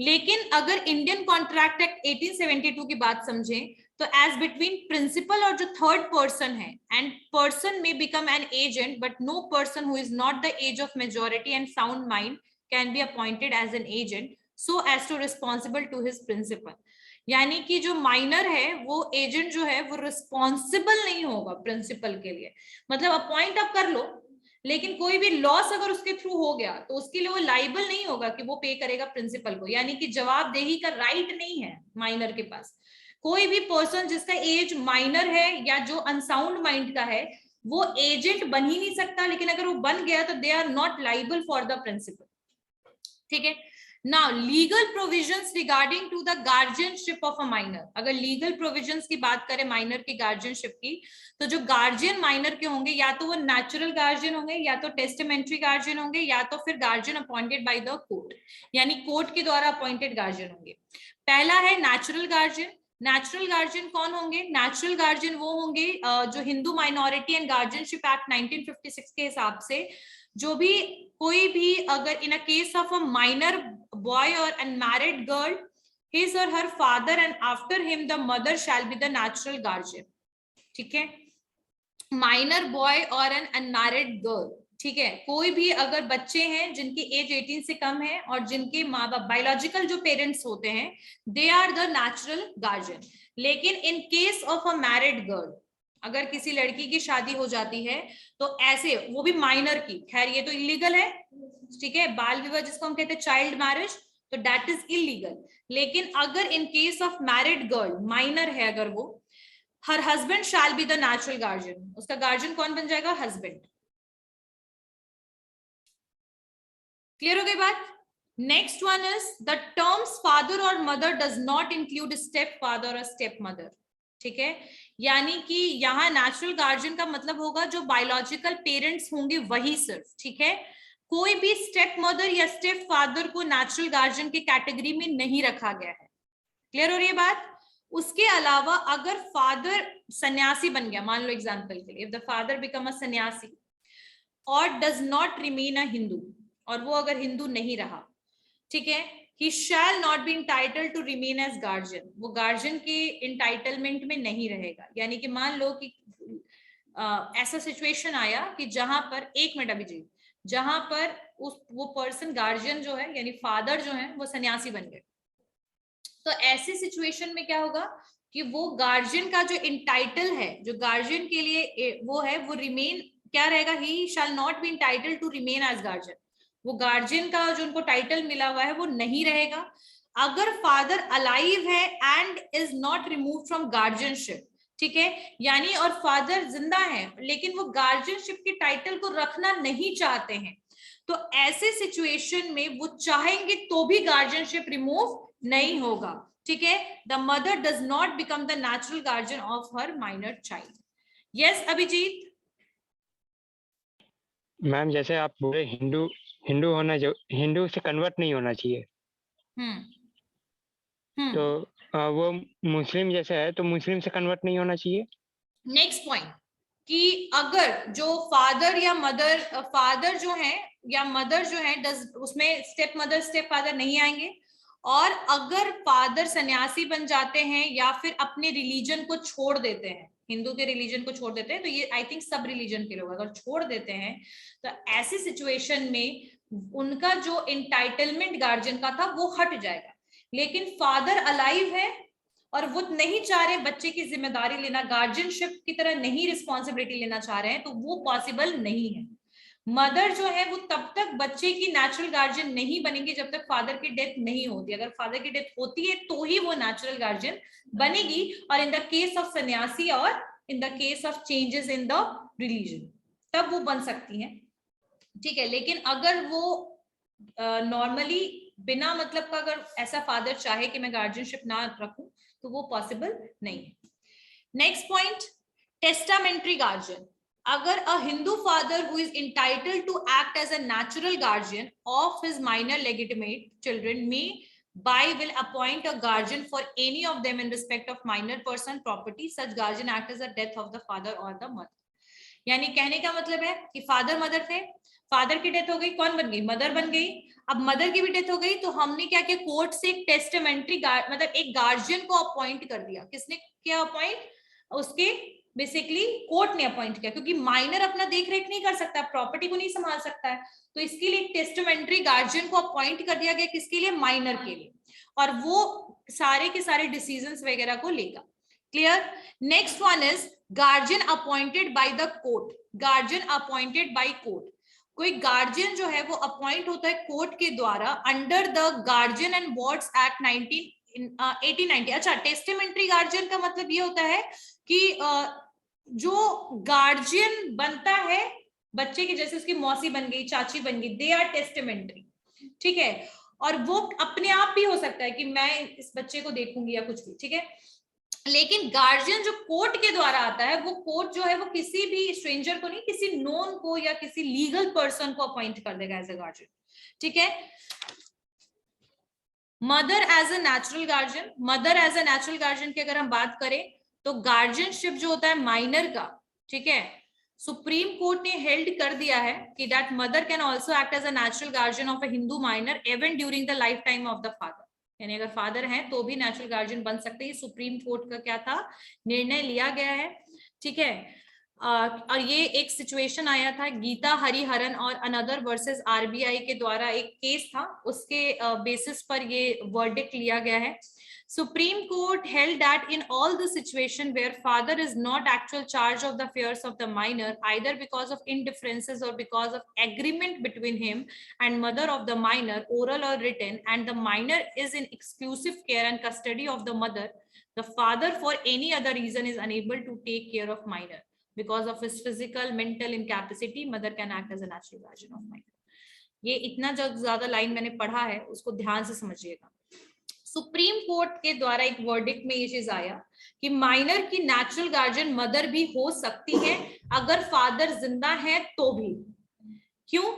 लेकिन अगर इंडियन कॉन्ट्रैक्ट एक्ट 1872 की बात समझें तो एज बिटवीन प्रिंसिपल और जो थर्ड पर्सन है, any person may become an agent but no person who is not the age of majority and sound mind can be appointed as an agent. so as to responsible to his principal। यानी कि जो minor है वो agent जो है वो responsible नहीं होगा प्रिंसिपल के लिए, मतलब अपॉइंट आप कर लो लेकिन कोई भी लॉस अगर उसके थ्रू हो गया तो उसके लिए वो लाइबल नहीं होगा कि वो पे करेगा प्रिंसिपल को, यानी कि जवाबदेही का राइट नहीं है माइनर के पास। कोई भी पर्सन जिसका एज माइनर है या जो अनसाउंड माइंड का है वो एजेंट बन ही नहीं सकता, लेकिन अगर वो बन गया तो they are not liable for the principal. ठीक है, now legal provisions regarding to the guardianship of a minor. अगर लीगल प्रोविजंस की बात करें माइनर की गार्जियनशिप की, तो जो गार्जियन माइनर के होंगे या तो वो नेचुरल गार्जियन होंगे या तो टेस्टामेंट्री गार्जियन होंगे या तो फिर guardian appointed by the court, यानी कोर्ट के द्वारा अपॉइंटेड गार्जियन होंगे। पहला है नेचुरल गार्जियन। नेचुरल गार्जियन कौन होंगे? नेचुरल गार्जियन वो होंगे जो Hindu minority and guardianship act 1956 के हिसाब से जो भी कोई भी अगर in a case of a minor boy और unmarried girl, his or her father and after him the mother shall be the natural guardian। ठीक है, माइनर बॉय और एन अनमैरिड गर्ल, ठीक है, कोई भी अगर बच्चे हैं जिनकी एज 18 से कम है और जिनके माँ बाप बायोलॉजिकल जो पेरेंट्स होते हैं they are the natural guardian. लेकिन in case of a married girl, अगर किसी लड़की की शादी हो जाती है तो ऐसे वो भी माइनर की, खैर ये तो इलीगल है, ठीक है, बाल विवाह जिसको हम कहते हैं चाइल्ड मैरिज, तो दैट इज इलीगल। लेकिन अगर in case of married girl minor है अगर वो, her husband shall be the natural guardian. उसका गार्जियन कौन बन जाएगा? हस्बैंड। क्लियर हो गई बात? Next one is the terms father और mother does not include step father और स्टेप मदर। ठीक है, यानी कि यहाँ नेचुरल गार्जियन का मतलब होगा जो बायोलॉजिकल पेरेंट्स होंगे वही सिर्फ, ठीक है, कोई भी स्टेप मदर या स्टेप फादर को नेचुरल गार्जियन की कैटेगरी में नहीं रखा गया है। क्लियर हो रही है बात? उसके अलावा अगर फादर सन्यासी बन गया, मान लो एग्जांपल के लिए, if the father become a सन्यासी और does not remain a Hindu, और वो अगर हिंदू नहीं रहा, ठीक है, he shall not be entitled to remain as guardian, वो गार्जियन के इंटाइटलमेंट में नहीं रहेगा। यानी कि मान लो कि ऐसा सिचुएशन आया कि जहां पर, एक मिनट अभिजीत, जहां पर वो पर्सन गार्जियन जो है यानी फादर जो है वो सन्यासी बन गए, तो ऐसी सिचुएशन में क्या होगा कि वो गार्जियन का जो इंटाइटल है, जो गार्जियन के लिए वो है, वो रिमेन क्या रहेगा? He shall not be entitled to remain as guardian, वो गार्जियन का जो उनको टाइटल मिला हुआ है वो नहीं रहेगा। अगर फादर अलाइव है and is not remove from guardianship, ठीक है, यानी और फादर जिंदा है लेकिन वो गार्जियनशिप के टाइटल को रखना नहीं चाहते हैं, तो ऐसे सिचुएशन में वो चाहेंगे तो भी गार्जियनशिप रिमूव नहीं होगा। ठीक है, the mother does not become the natural guardian of her minor child. Yes Abhijit? Ma'am जैसे आप बोले हिंदू हिंदू होना, जो हिंदू से कन्वर्ट नहीं होना चाहिए, तो वो मुस्लिम जैसे है तो मुस्लिम से कन्वर्ट नहीं होना चाहिए। नेक्स्ट पॉइंट कि अगर जो फादर या मदर, फादर जो है या मदर जो है उसमें स्टेप मदर स्टेप फादर नहीं आएंगे, और अगर फादर सन्यासी बन जाते हैं या फिर अपने रिलीजन को छोड़ देते हैं, हिंदू के रिलीजन को छोड़ देते हैं, तो ये आई थिंक सब रिलीजन के लोग अगर छोड़ देते हैं तो ऐसी सिचुएशन में उनका जो इंटाइटलमेंट गार्जियन का था वो हट जाएगा। लेकिन फादर अलाइव है और वो नहीं चाह रहे बच्चे की जिम्मेदारी लेना, गार्जियनशिप की तरह नहीं रिस्पॉन्सिबिलिटी लेना चाह रहे हैं, तो वो पॉसिबल नहीं है। मदर जो है वो तब तक बच्चे की नेचुरल गार्जियन नहीं बनेगी जब तक फादर की डेथ नहीं होती। अगर फादर की डेथ होती है तो ही वो नेचुरल गार्जियन बनेगी, और इन द केस ऑफ सन्यासी और इन the case of changes in the religion तब वो बन सकती हैं। ठीक है, लेकिन अगर वो नॉर्मली बिना मतलब का अगर ऐसा फादर चाहे कि मैं गार्जियनशिप ना रखूं तो वो पॉसिबल नहीं है। Next point, testamentary guardian. अगर a Hindu father who is entitled to act as a natural guardian of his minor legitimate children may by will appoint a guardian for any of them in respect of minor person property, such guardian act as the death of the father or the mother। यानी कहने का मतलब है कि father mother थे, father की death हो गई, कौन बन गई? मदर बन गई। अब मदर की भी डेथ हो गई तो हमने क्या किया? कोर्ट से एक टेस्टामेंट्री मतलब एक गार्जियन को अपॉइंट कर दिया। किसने किया अपॉइंट? उसके बेसिकली कोर्ट ने अपॉइंट किया, क्योंकि माइनर अपना देख रेख नहीं कर सकता, प्रॉपर्टी को नहीं संभाल सकता है, तो इसके लिए एक टेस्टामेंट्री गार्जियन को अपॉइंट कर दिया गया, किसके लिए, माइनर के लिए, और वो सारे के सारे डिसीजंस वगैरह को लेगा। Clear. Next one is guardian appointed by the court. Guardian appointed by court, कोई गार्जियन जो है वो अपॉइंट होता है कोर्ट के द्वारा under the guardian and wards act 1890। अच्छा, टेस्टामेंट्री गार्जियन का मतलब ये होता है कि जो गार्जियन बनता है बच्चे की, जैसे उसकी मौसी बन गई, चाची बन गई, दे आर टेस्टामेंट्री, ठीक है, और वो अपने आप भी हो सकता है कि मैं इस बच्चे को देखूंगी या कुछ भी, ठीक है। लेकिन गार्जियन जो कोर्ट के द्वारा आता है, वो कोर्ट जो है वो किसी भी स्ट्रेंजर को नहीं, किसी नोन को या किसी लीगल पर्सन को अपॉइंट कर देगा एज ए गार्जियन, ठीक है। Mother as a natural guardian, mother as a natural guardian की अगर हम बात करें तो गार्जियनशिप जो होता है माइनर का, ठीक है, सुप्रीम कोर्ट ने हेल्ड कर दिया है कि that mother can also act as a natural guardian of a Hindu minor even during the life time of the father, यानी अगर फादर हैं तो भी नेचुरल गार्जियन बन सकते हैं। सुप्रीम कोर्ट का क्या था, निर्णय लिया गया है, ठीक है। और ये एक सिचुएशन आया था गीता हरिहरन और अनदर वर्सेस आरबीआई के द्वारा, एक केस था, उसके बेसिस पर ये वर्डिक्ट लिया गया है। Supreme Court held that in all the situation where father is not actual charge of the affairs of the minor, either because of indifferences or because of agreement between him and mother of the minor, oral or written, and the minor is in exclusive care and custody of the mother, the father for any other reason is unable to take care of minor because of his physical, mental incapacity, mother can act as a natural guardian of minor. ये इतना जो ज्यादा line मैंने पढ़ा है उसको ध्यान से समझिएगा। सुप्रीम कोर्ट के द्वारा एक वर्डिक्ट में ये चीज आया कि माइनर की नेचुरल गार्जियन मदर भी हो सकती है अगर फादर जिंदा है तो भी। क्यों?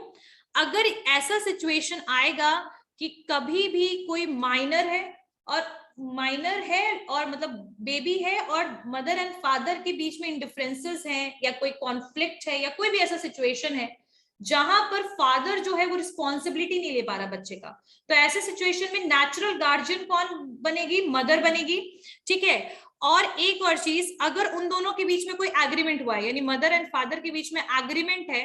अगर ऐसा सिचुएशन आएगा कि कभी भी कोई माइनर है और मतलब बेबी है और मदर एंड फादर के बीच में इंडिफरेंसेस हैं या कोई कॉन्फ्लिक्ट है या कोई भी ऐसा सिचुएशन है जहां पर फादर जो है वो रिस्पॉन्सिबिलिटी नहीं ले पा रहा बच्चे का, तो ऐसे सिचुएशन में नेचुरल गार्जियन कौन बनेगी? मदर बनेगी, ठीक है। और एक और चीज, अगर उन दोनों के बीच में कोई एग्रीमेंट हुआ है, यानी मदर एंड फादर के बीच में एग्रीमेंट है,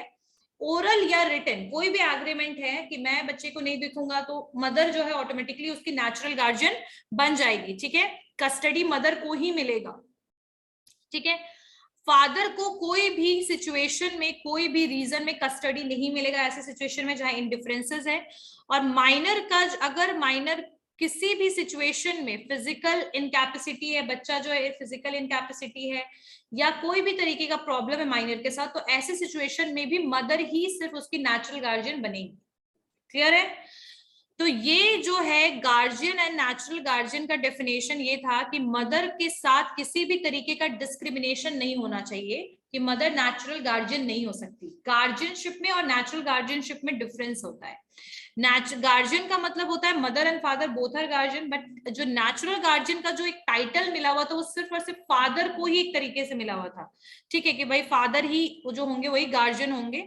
ओरल या रिटन कोई भी एग्रीमेंट है कि मैं बच्चे को नहीं देखूंगा, तो मदर जो है ऑटोमेटिकली उसकी नेचुरल गार्जियन बन जाएगी, ठीक है। कस्टडी मदर को ही मिलेगा, ठीक है। फादर को कोई भी सिचुएशन में, कोई भी रीजन में कस्टडी नहीं मिलेगा ऐसे सिचुएशन में जहां इंडिफरेंसेस है। और माइनर का, अगर माइनर किसी भी सिचुएशन में फिजिकल इनकैपेसिटी है, बच्चा जो है फिजिकल इनकैपेसिटी है या कोई भी तरीके का प्रॉब्लम है माइनर के साथ, तो ऐसे सिचुएशन में भी मदर ही सिर्फ उसकी नेचुरल गार्जियन बनेगी। क्लियर है? तो ये जो है गार्जियन एंड नेचुरल गार्जियन का डेफिनेशन ये था कि मदर के साथ किसी भी तरीके का डिस्क्रिमिनेशन नहीं होना चाहिए, कि मदर नेचुरल गार्जियन नहीं हो सकती। गार्जियनशिप में और नेचुरल गार्जियनशिप में डिफरेंस होता है। गार्जियन का मतलब होता है mother and father both are guardian, but जो नेचुरल गार्जियन का जो एक टाइटल मिला हुआ था वो सिर्फ और सिर्फ फादर को ही एक तरीके से मिला हुआ था, ठीक है, कि भाई फादर ही जो होंगे वही गार्जियन होंगे।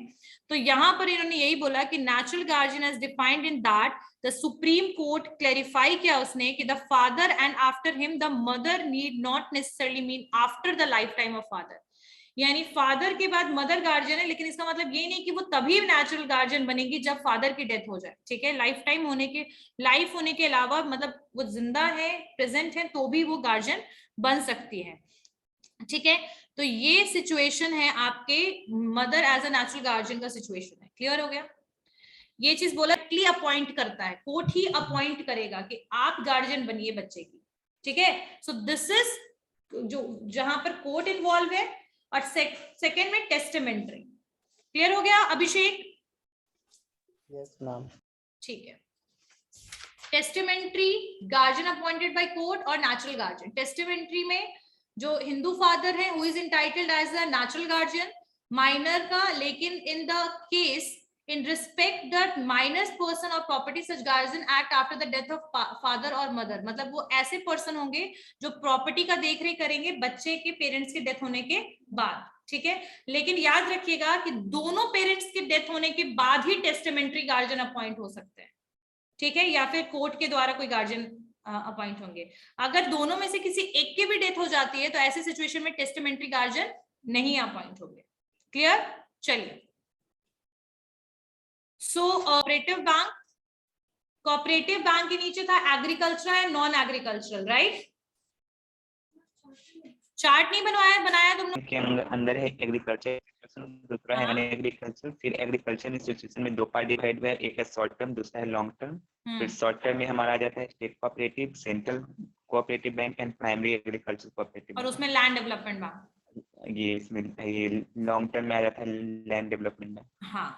तो यहाँ पर इन्होंने यही बोला कि natural guardian as defined in that the supreme court clarify किया उसने कि the father and after him the mother need not necessarily mean after the life time of father, यानी फादर के बाद मदर गार्जियन है, लेकिन इसका मतलब ये नहीं कि वो तभी नेचुरल गार्जियन बनेगी जब फादर की डेथ हो जाए, ठीक है। लाइफ टाइम होने के, लाइफ होने के अलावा, मतलब वो जिंदा है, प्रेजेंट है, तो भी वो गार्जियन बन सकती है, ठीक है। तो ये सिचुएशन है आपके mother as a natural guardian का सिचुएशन है। क्लियर हो गया? ये चीज बोला कि अपॉइंट करता है, कोर्ट ही अपॉइंट करेगा कि आप गार्जियन बनिए बच्चे की, ठीक है। सो दिस इज जो जहां पर कोर्ट इन्वॉल्व है, और सेकंड में टेस्टामेंट्री। क्लियर हो गया अभिषेक? Yes ma'am. ठीक है। Testamentary, guardian appointed by court और नेचुरल गार्जियन। टेस्टामेंट्री में जो हिंदू फादर है who is entitled as a natural guardian, minor का, लेकिन in the case in respect that minor's person or property such guardian act after the death of father or mother, मतलब वो ऐसे person होंगे जो प्रॉपर्टी का देख रेख करेंगे बच्चे के पेरेंट्स के डेथ होने के बाद, ठीक है। लेकिन याद रखिएगा कि दोनों पेरेंट्स के डेथ होने के बाद ही टेस्टामेंट्री गार्जियन अपॉइंट हो सकते हैं, ठीक है, या फिर कोर्ट के द्वारा कोई गार्जियन अपॉइंट होंगे। अगर दोनों में से किसी एक की भी डेथ हो जाती है तो ऐसे सिचुएशन में टेस्टामेंट्री गार्जियन नहीं अपॉइंट होंगे। क्लियर? चलिए, सो कोऑपरेटिव बैंक के नीचे था agricultural and non agricultural, right? Chart नहीं बनाया तुम लोग के अंदर है एग्रीकल्चर, दूसरा है नॉन एग्रीकल्चर। फिर एग्रीकल्चर इंस्टीट्यूशन में दो पार्ट डिवाइड हुआ है, एक है शॉर्ट टर्म, दूसरा है लॉन्ग टर्म। फिर शॉर्ट टर्म में हमारा आ जाता है state cooperative, central cooperative bank and primary agriculture cooperative. और उसमें लैंड डेवलपमेंट बैंक, ये इसमें ये लॉन्ग टर्म में आ जाता है लैंड डेवलपमेंट बैंक। हाँ,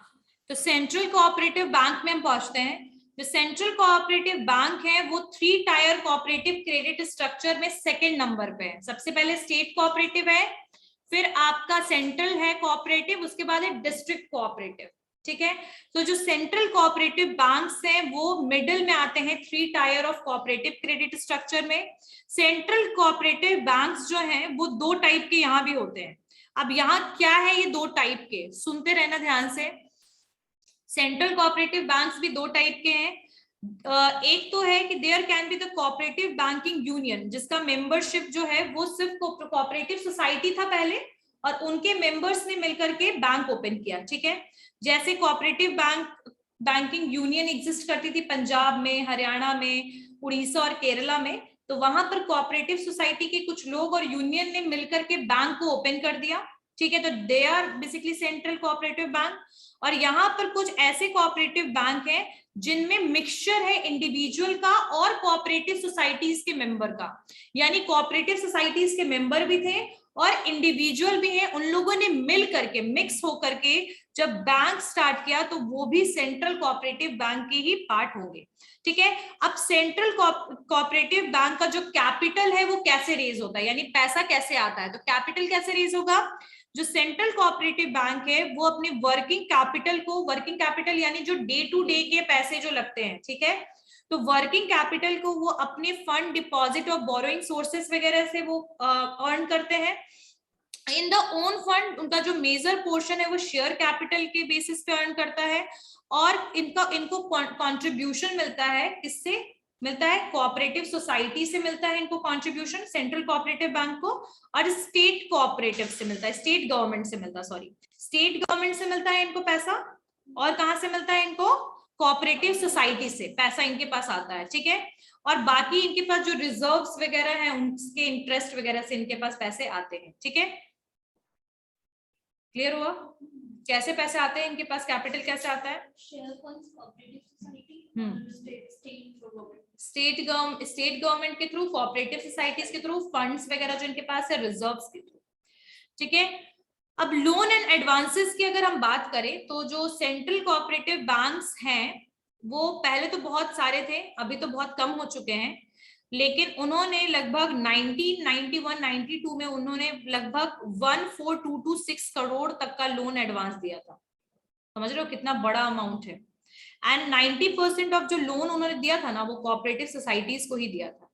तो सेंट्रल कोऑपरेटिव बैंक में हम पहुंचते हैं। जो सेंट्रल कोऑपरेटिव बैंक है वो 3 टायर कोऑपरेटिव क्रेडिट स्ट्रक्चर में सेकंड नंबर पे है। सबसे पहले स्टेट कोऑपरेटिव है, फिर आपका सेंट्रल है कोऑपरेटिव, उसके बाद है डिस्ट्रिक्ट कोऑपरेटिव। ठीक है, तो जो सेंट्रल कोऑपरेटिव बैंक्स हैं वो मिडिल में आते हैं 3 tyre of cooperative credit structure में। सेंट्रल कोऑपरेटिव बैंक्स जो हैं वो 2 टाइप के यहाँ भी होते हैं। अब यहाँ क्या है, ये 2 टाइप के, सुनते रहना ध्यान से। सेंट्रल कोऑपरेटिव बैंक्स भी 2 टाइप के हैं। एक तो है कि there can be the cooperative banking union, जिसका मेंबरशिप जो है वो सिर्फ कोऑपरेटिव सोसाइटी था पहले, और उनके मेंबर्स ने मिलकर के बैंक ओपन किया। ठीक है, जैसे कोऑपरेटिव बैंकिंग यूनियन एग्जिस्ट करती थी पंजाब में, हरियाणा में, उड़ीसा और केरला में, तो वहां पर कोऑपरेटिव सोसाइटी के कुछ लोग और यूनियन ने मिलकर के बैंक को ओपन कर दिया। ठीक है, तो they are basically central cooperative bank. और यहाँ पर कुछ ऐसे कोऑपरेटिव बैंक हैं जिनमें मिक्सचर है इंडिविजुअल का और कोऑपरेटिव सोसाइटीज के मेंबर का, यानी कोऑपरेटिव सोसाइटीज के मेंबर भी थे और इंडिविजुअल भी हैं। उन लोगों ने मिल करके, मिक्स होकर के जब बैंक स्टार्ट किया तो वो भी सेंट्रल कोऑपरेटिव बैंक के ही पार्ट होंगे। ठीक है, अब सेंट्रल कोऑपरेटिव बैंक का जो कैपिटल है वो कैसे रेज होता है, यानी पैसा कैसे आता है, तो कैपिटल कैसे रेज होगा। जो सेंट्रल कोऑपरेटिव बैंक है वो अपने वर्किंग कैपिटल यानी जो डे टू डे के पैसे जो लगते हैं, ठीक है, तो वर्किंग कैपिटल को वो अपने फंड, डिपॉजिट और बोरोइंग सोर्सेस वगैरह से वो अर्न करते हैं। इन द ओन फंड उनका जो मेजर पोर्शन है वो शेयर कैपिटल के बेसिस पे अर्न करता है, और इनको कंट्रीब्यूशन मिलता है, किससे मिलता है, कोऑपरेटिव सोसाइटी से मिलता है इनको कंट्रीब्यूशन, सेंट्रल कोऑपरेटिव बैंक को, और स्टेट कोऑपरेटिव से मिलता है, स्टेट गवर्नमेंट से मिलता है, स्टेट गवर्नमेंट से मिलता है इनको पैसा। और कहां से मिलता है इनको, कोऑपरेटिव सोसाइटी से पैसा इनके पास आता है। ठीक है, और बाकी इनके पास जो रिजर्व्स वगैरह हैं उनके इंटरेस्ट वगैरह से इनके पास पैसे आते हैं। ठीक है, क्लियर हुआ कैसे पैसे आते हैं इनके पास, कैपिटल कैसे आता है। स्टेट गवर्नमेंट के थ्रू, कोऑपरेटिव सोसाइटीज के थ्रू, फंड्स वगैरह जो इनके पास है रिजर्व्स के थ्रू। ठीक है, अब लोन एंड एडवांसेस की अगर हम बात करें तो जो सेंट्रल कोऑपरेटिव बैंक्स हैं वो पहले तो बहुत सारे थे, अभी तो बहुत कम हो चुके हैं, लेकिन उन्होंने लगभग 1991-92 में उन्होंने लगभग 14,226 करोड़ तक का लोन एडवांस दिया था। समझ रहे हो कितना बड़ा अमाउंट है। एंड 90% ऑफ जो लोन उन्होंने दिया था ना वो कोऑपरेटिव सोसाइटीज को ही दिया था,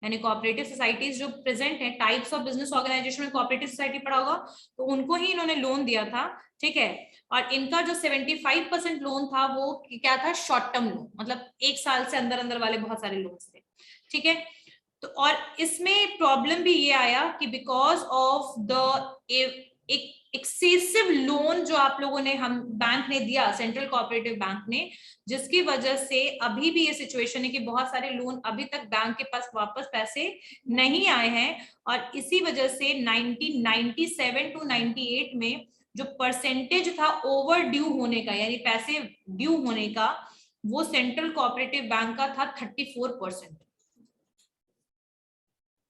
यानी कोऑपरेटिव सोसाइटीज जो प्रेजेंट है, टाइप्स ऑफ बिजनेस ऑर्गेनाइजेशन में कोऑपरेटिव सोसाइटी पढ़ा होगा, तो उनको ही इन्होंने लोन दिया था। ठीक है, और इनका जो 75% लोन था वो क्या था, शॉर्ट टर्म लोन, मतलब 1 साल से अंदर अंदर वाले बहुत सारे लोन थे। ठीक है, तो और इसमें प्रॉब्लम भी ये आया कि because of the excessive loan जो आप लोगों ने, हम बैंक ने दिया, सेंट्रल कोऑपरेटिव बैंक ने, जिसकी वजह से अभी भी ये सिचुएशन है कि बहुत सारे लोन अभी तक बैंक के पास वापस पैसे नहीं आए हैं। और इसी वजह से 1997 to 98 में जो परसेंटेज था ओवर ड्यू होने का, यानी पैसे ड्यू होने का, वो सेंट्रल कोऑपरेटिव बैंक का था 34%।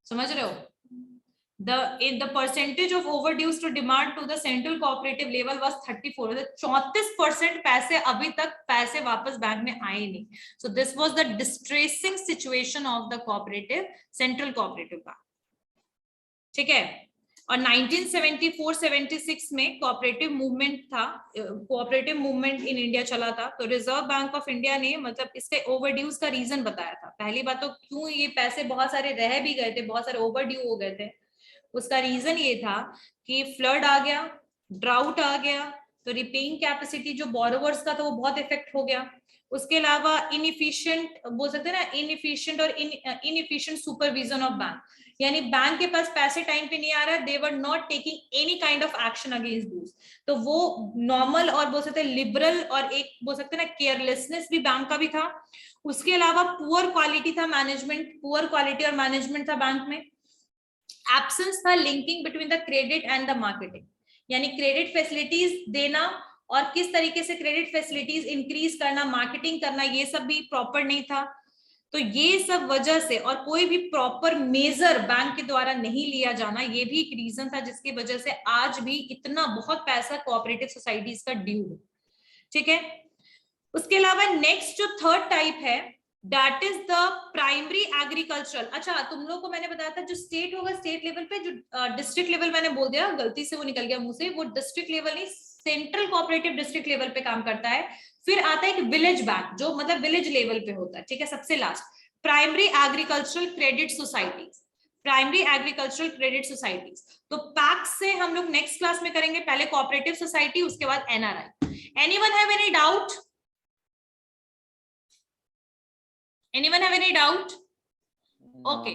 समझ रहे हो, the percentage of overdues to demand to the central cooperative level was 34, 34% पैसे अभी तक पैसे वापस बैंक में आए नहीं। So this was the distressing situation of the cooperative, central cooperative bank। ठीक है, और 1974-76 में कोऑपरेटिव मूवमेंट था, कोऑपरेटिव मूवमेंट इन इंडिया चला था, तो रिजर्व बैंक ऑफ इंडिया ने मतलब इसके ओवरड्यूज का रीजन बताया था। पहली बात तो क्यों ये पैसे बहुत सारे रह भी गए थे, बहुत सारे ओवरड्यू हो गए थे, उसका रीजन ये था कि फ्लड आ गया, ड्राउट आ गया, तो रिपेइंग कैपेसिटी जो बोरोवर्स का था वो बहुत इफेक्ट हो गया। उसके अलावा इनएफिशिएंट बोल सकते हैं ना, इनएफिशिएंट और इनएफिशिएंट सुपरविजन ऑफ बैंक, यानी बैंक के पास पैसे टाइम पे नहीं आ रहा, they were not taking any kind of action against those. तो वो नॉर्मल और बोल सकते हैं लिबरल और एक बोल सकते हैं ना केयरलेसनेस भी बैंक का भी था। उसके अलावा पुअर क्वालिटी था मैनेजमेंट, पुअर क्वालिटी और मैनेजमेंट था बैंक में। एब्सेंस था linking between the credit and the marketing, यानी क्रेडिट फैसिलिटीज देना और किस तरीके से क्रेडिट फैसिलिटीज इंक्रीज करना, मार्केटिंग करना, ये सब भी प्रॉपर नहीं था। तो ये सब वजह से, और कोई भी प्रॉपर मेजर बैंक के द्वारा नहीं लिया जाना, ये भी एक रीजन था जिसकी वजह से आज भी इतना बहुत पैसा कोऑपरेटिव सोसाइटीज का ड्यू है। ठीक है, उसके अलावा नेक्स्ट जो थर्ड टाइप है that is the primary agricultural. अच्छा, तुम लोग को मैंने बताया था जो स्टेट होगा, स्टेट लेवल पे, जो डिस्ट्रिक्ट लेवल मैंने बोल दिया, गलती से वो निकल गया मुंह से, वो डिस्ट्रिक्ट लेवल नहीं, सेंट्रल कोऑपरेटिव डिस्ट्रिक्ट लेवल पे काम करता है। फिर आता है एक विलेज बैंक जो मतलब विलेज लेवल पे होता है। ठीक है, सबसे last primary agricultural credit societies, primary agricultural credit societies. तो पैक्स से हम लोग नेक्स्ट क्लास में करेंगे, पहले कोऑपरेटिव सोसाइटी, उसके बाद NRI. Anyone have any doubt? Anyone have any doubt? Okay.